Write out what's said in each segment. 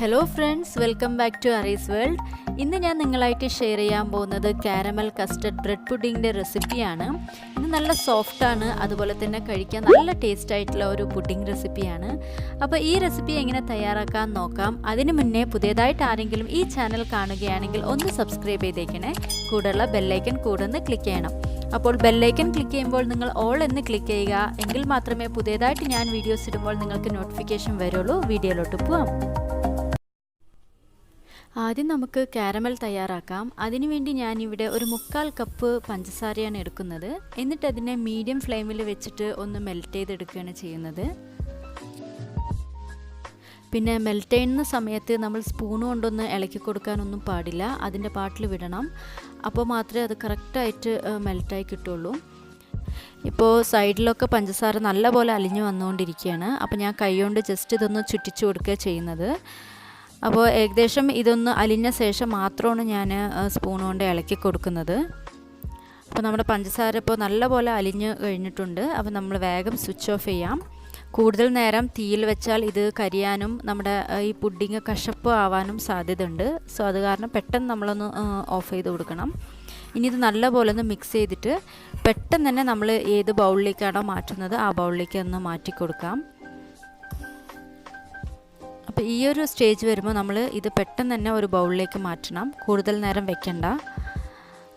Hello friends, welcome back to Arraysworld. ഇന്ന് ഞാൻ നിങ്ങളായിട്ട് ഷെയർ ചെയ്യാൻ പോകുന്നത് കാരമൽ കസ്റ്റർഡ് ബ്രെഡ് പുഡിങ്ങിൻ്റെ റെസിപ്പിയാണ്. ഇത് നല്ല സോഫ്റ്റാണ്, അതുപോലെ തന്നെ കഴിക്കാൻ നല്ല ടേസ്റ്റ് ആയിട്ടുള്ള ഒരു പുഡിംഗ് റെസിപ്പിയാണ്. അപ്പോൾ ഈ റെസിപ്പി എങ്ങനെ തയ്യാറാക്കാൻ നോക്കാം. അതിന് മുന്നേ പുതിയതായിട്ട് ആരെങ്കിലും ഈ ചാനൽ കാണുകയാണെങ്കിൽ ഒന്ന് സബ്സ്ക്രൈബ് ചെയ്തേക്കണേ. കൂടെയുള്ള ബെല്ലൈക്കൺ കൂടെ ഒന്ന് ക്ലിക്ക് ചെയ്യണം. അപ്പോൾ ബെല്ലൈക്കൺ ക്ലിക്ക് ചെയ്യുമ്പോൾ നിങ്ങൾ ഓൾ എന്ന് ക്ലിക്ക് ചെയ്യുക. എങ്കിൽ മാത്രമേ പുതിയതായിട്ട് ഞാൻ വീഡിയോസ് ഇടുമ്പോൾ നിങ്ങൾക്ക് നോട്ടിഫിക്കേഷൻ വരുള്ളൂ. വീഡിയോയിലോട്ട് പോവാം. ആദ്യം നമുക്ക് കാരമൽ തയ്യാറാക്കാം. അതിനുവേണ്ടി ഞാനിവിടെ ഒരു 3/4 കപ്പ് പഞ്ചസാരയാണ് എടുക്കുന്നത്. എന്നിട്ട് അതിനെ മീഡിയം ഫ്ലെയിമിൽ വെച്ചിട്ട് ഒന്ന് മെൽറ്റ് ചെയ്തെടുക്കുകയാണ് ചെയ്യുന്നത്. പിന്നെ മെൽറ്റ് ചെയ്യുന്ന സമയത്ത് നമ്മൾ സ്പൂൺ കൊണ്ടൊന്ന് ഇളക്കി കൊടുക്കാനൊന്നും പാടില്ല, അതിൻ്റെ പാട്ടിൽ വിടണം. അപ്പോൾ മാത്രമേ അത് കറക്റ്റായിട്ട് മെൽറ്റായി കിട്ടുള്ളൂ. ഇപ്പോൾ സൈഡിലൊക്കെ പഞ്ചസാര നല്ലപോലെ അലിഞ്ഞു വന്നുകൊണ്ടിരിക്കുകയാണ്. അപ്പോൾ ഞാൻ കൈകൊണ്ട് ജസ്റ്റ് ഇതൊന്ന് ചുറ്റിച്ചു കൊടുക്കുക ചെയ്യുന്നത്. അപ്പോൾ ഏകദേശം ഇതൊന്ന് അലിഞ്ഞ ശേഷം മാത്രമാണ് ഞാൻ സ്പൂൺ കൊണ്ട് ഇളക്കി കൊടുക്കുന്നത്. അപ്പോൾ നമ്മുടെ പഞ്ചസാര ഇപ്പോൾ നല്ലപോലെ അലിഞ്ഞ് കഴിഞ്ഞിട്ടുണ്ട്. അപ്പോൾ നമ്മൾ വേഗം സ്വിച്ച് ഓഫ് ചെയ്യാം. കൂടുതൽ നേരം തീയിൽ വെച്ചാൽ ഇത് കരിയാനും നമ്മുടെ ഈ പുഡിങ് കശപ്പ് ആവാനും സാധ്യതയുണ്ട്. സോ അത് കാരണം പെട്ടെന്ന് നമ്മളൊന്ന് ഓഫ് ചെയ്ത് കൊടുക്കണം. ഇനി ഇത് നല്ലപോലെ ഒന്ന് മിക്സ് ചെയ്തിട്ട് പെട്ടെന്ന് തന്നെ നമ്മൾ ഏത് ബൗളിലേക്കാണോ മാറ്റുന്നത് ആ ബൗളിലേക്ക് ഒന്ന് മാറ്റി കൊടുക്കാം. അപ്പോൾ ഈ ഒരു സ്റ്റേജ് വരുമ്പോൾ നമ്മൾ ഇത് പെട്ടെന്ന് തന്നെ ഒരു ബൗളിലേക്ക് മാറ്റണം, കൂടുതൽ നേരം വെക്കണ്ട.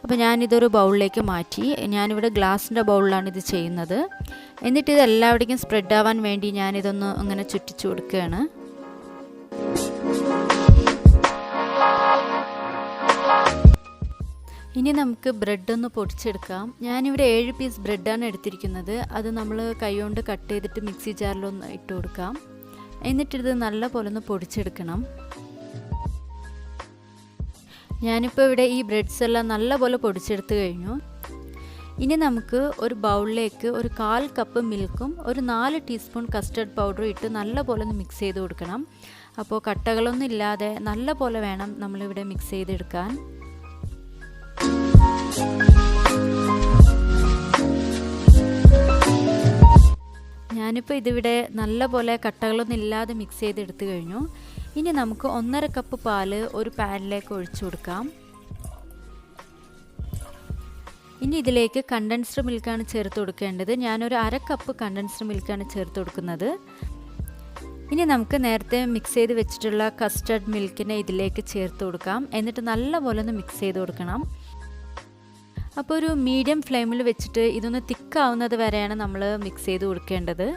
അപ്പോൾ ഞാനിതൊരു ബൗളിലേക്ക് മാറ്റി. ഞാനിവിടെ ഗ്ലാസിൻ്റെ ബൗളിലാണ് ഇത് ചെയ്യുന്നത്. എന്നിട്ട് ഇത് എല്ലാവിടേക്കും സ്പ്രെഡ് ആവാൻ വേണ്ടി ഞാനിതൊന്ന് അങ്ങനെ ചുറ്റിച്ചു കൊടുക്കുകയാണ്. ഇനി നമുക്ക് ബ്രെഡ് ഒന്ന് പൊടിച്ചെടുക്കാം. ഞാനിവിടെ 7 പീസ് ബ്രെഡാണ് എടുത്തിരിക്കുന്നത്. അത് നമ്മൾ കൈകൊണ്ട് കട്ട് ചെയ്തിട്ട് മിക്സി ജാറിലൊന്ന് ഇട്ട് കൊടുക്കാം. എന്നിട്ടിത് നല്ലപോലെ ഒന്ന് പൊടിച്ചെടുക്കണം. ഞാനിപ്പോൾ ഇവിടെ ഈ ബ്രെഡ്സ് എല്ലാം നല്ലപോലെ പൊടിച്ചെടുത്ത് കഴിഞ്ഞു. ഇനി നമുക്ക് ഒരു ബൗളിലേക്ക് ഒരു 1/4 കപ്പ് മിൽക്കും ഒരു 4 ടീസ്പൂൺ കസ്റ്റർഡ് പൗഡറും ഇട്ട് നല്ലപോലെ ഒന്ന് മിക്സ് ചെയ്ത് കൊടുക്കണം. അപ്പോൾ കട്ടകളൊന്നും ഇല്ലാതെ നല്ലപോലെ വേണം നമ്മളിവിടെ മിക്സ് ചെയ്തെടുക്കാൻ. ഞാനിപ്പോൾ ഇതിവിടെ നല്ലപോലെ കട്ടകളൊന്നും ഇല്ലാതെ മിക്സ് ചെയ്തെടുത്ത് കഴിഞ്ഞു. ഇനി നമുക്ക് 1/2 കപ്പ് പാല് ഒരു പാനിലേക്ക് ഒഴിച്ചു കൊടുക്കാം. ഇനി ഇതിലേക്ക് കണ്ടൻസ്ഡ് മിൽക്കാണ് ചേർത്ത് കൊടുക്കേണ്ടത്. ഞാനൊരു 1/2 കപ്പ് കണ്ടൻസ്ഡ് മിൽക്കാണ് ചേർത്ത് കൊടുക്കുന്നത്. ഇനി നമുക്ക് നേരത്തെ മിക്സ് ചെയ്ത് വെച്ചിട്ടുള്ള കസ്റ്റർഡ് മിൽക്കിനെ ഇതിലേക്ക് ചേർത്ത് കൊടുക്കാം. എന്നിട്ട് നല്ലപോലെ ഒന്ന് മിക്സ് ചെയ്ത് കൊടുക്കണം. അപ്പോൾ ഒരു മീഡിയം ഫ്ലെയിമിൽ വെച്ചിട്ട് ഇതൊന്ന് തിക്കാവുന്നത് വരെയാണ് നമ്മൾ മിക്സ് ചെയ്ത് കൊടുക്കേണ്ടത്.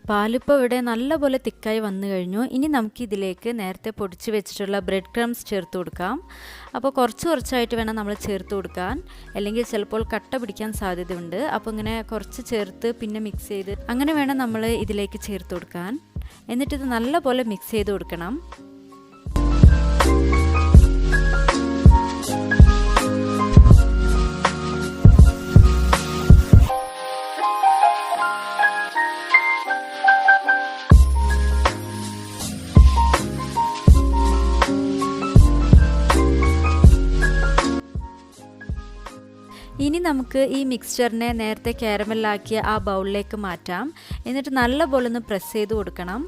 പാലിപ്പോൾ ഇവിടെ നല്ലപോലെ തിക്കായി വന്നു കഴിഞ്ഞു. ഇനി നമുക്കിതിലേക്ക് നേരത്തെ പൊടിച്ച് വെച്ചിട്ടുള്ള ബ്രെഡ് ക്രംസ് ചേർത്ത് കൊടുക്കാം. അപ്പോൾ കുറച്ചായിട്ട് വേണം നമ്മൾ ചേർത്ത് കൊടുക്കാൻ, അല്ലെങ്കിൽ ചിലപ്പോൾ കട്ട പിടിക്കാൻ സാധ്യതയുണ്ട്. അപ്പോൾ ഇങ്ങനെ കുറച്ച് ചേർത്ത് പിന്നെ മിക്സ് ചെയ്ത് അങ്ങനെ വേണം നമ്മൾ ഇതിലേക്ക് ചേർത്ത് കൊടുക്കാൻ. എന്നിട്ടിത് നല്ലപോലെ മിക്സ് ചെയ്ത് കൊടുക്കണം. ഇനി നമുക്ക് ഈ മിക്സ്ചറിനെ നേരത്തെ കാരമലാക്കിയ ആ ബൗളിലേക്ക് മാറ്റാം. എന്നിട്ട് നല്ലപോലെ ഒന്ന് പ്രസ് ചെയ്ത് കൊടുക്കണം.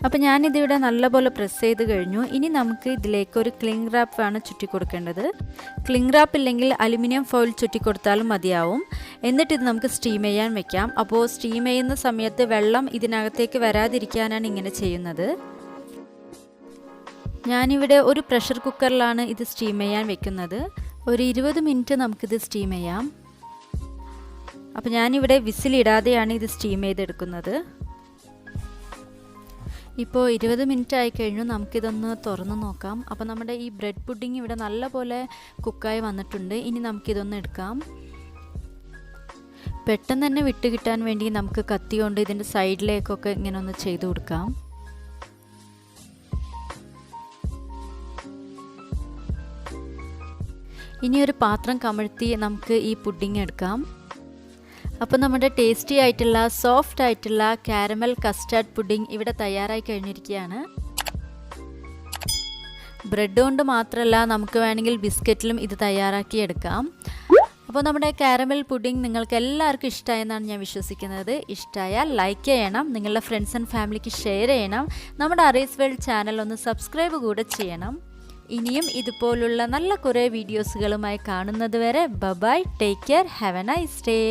അപ്പോൾ ഞാനിതിവിടെ നല്ലപോലെ പ്രസ് ചെയ്ത് കഴിഞ്ഞു. ഇനി നമുക്ക് ഇതിലേക്ക് ഒരു ക്ലിംഗ് റാപ്പ് ആണ് ചുറ്റി കൊടുക്കേണ്ടത്. ക്ലിംഗ് റാപ്പ് ഇല്ലെങ്കിൽ അലുമിനിയം ഫോയിൽ ചുറ്റി കൊടുത്താലും മതിയാവും. എന്നിട്ടിത് നമുക്ക് സ്റ്റീം ചെയ്യാൻ വെക്കാം. അപ്പോൾ സ്റ്റീം ചെയ്യുന്ന സമയത്ത് വെള്ളം ഇതിനകത്തേക്ക് വരാതിരിക്കാനാണ് ഇങ്ങനെ ചെയ്യുന്നത്. ഞാനിവിടെ ഒരു പ്രഷർ കുക്കറിലാണ് ഇത് സ്റ്റീം ചെയ്യാൻ വെക്കുന്നത്. ഒരു 20 മിനിറ്റ് നമുക്കിത് സ്റ്റീം ചെയ്യാം. അപ്പോൾ ഞാനിവിടെ വിസിലിടാതെയാണ് ഇത് സ്റ്റീം ചെയ്തെടുക്കുന്നത്. ഇപ്പോൾ 20 മിനിറ്റ് ആയി കഴിഞ്ഞു. നമുക്കിതൊന്ന് തുറന്ന് നോക്കാം. അപ്പോൾ നമ്മുടെ ഈ ബ്രെഡ് പുഡിംഗ് ഇവിടെ നല്ലപോലെ കുക്കായി വന്നിട്ടുണ്ട്. ഇനി നമുക്കിതൊന്ന് എടുക്കാം. പെട്ടെന്ന് തന്നെ വിട്ട് കിട്ടാൻ വേണ്ടി നമുക്ക് കത്തി കൊണ്ട് ഇതിൻ്റെ സൈഡിലേക്കൊക്കെ ഇങ്ങനെ ഒന്ന് ചെയ്ത് കൊടുക്കാം. ഇനി ഒരു പാത്രം കമഴ്ത്തി നമുക്ക് ഈ പുഡിംഗ് എടുക്കാം. അപ്പോൾ നമ്മുടെ ടേസ്റ്റി ആയിട്ടുള്ള സോഫ്റ്റ് ആയിട്ടുള്ള കാരമൽ കസ്റ്റാർഡ് പുഡിംഗ് ഇവിടെ തയ്യാറായി കഴിഞ്ഞിരിക്കുകയാണ്. ബ്രെഡ് കൊണ്ട് മാത്രമല്ല നമുക്ക് വേണമെങ്കിൽ ബിസ്ക്കറ്റിലും ഇത് തയ്യാറാക്കി എടുക്കാം. അപ്പോൾ നമ്മുടെ കാരമൽ പുഡിംഗ് നിങ്ങൾക്ക് എല്ലാവർക്കും ഇഷ്ടമായെന്നാണ് ഞാൻ വിശ്വസിക്കുന്നത്. ഇഷ്ടമായാൽ ലൈക്ക് ചെയ്യണം, നിങ്ങളുടെ ഫ്രണ്ട്സ് ആൻഡ് ഫാമിലിക്ക് ഷെയർ ചെയ്യണം, നമ്മുടെ അറേസ് വേൾഡ് ചാനൽ ഒന്ന് സബ്സ്ക്രൈബ് കൂടെ ചെയ്യണം. ഇനിയും ഇതുപോലുള്ള നല്ല കുറേ വീഡിയോസുകളുമായി കാണുന്നത് വരെ bye, take care, have a nice day.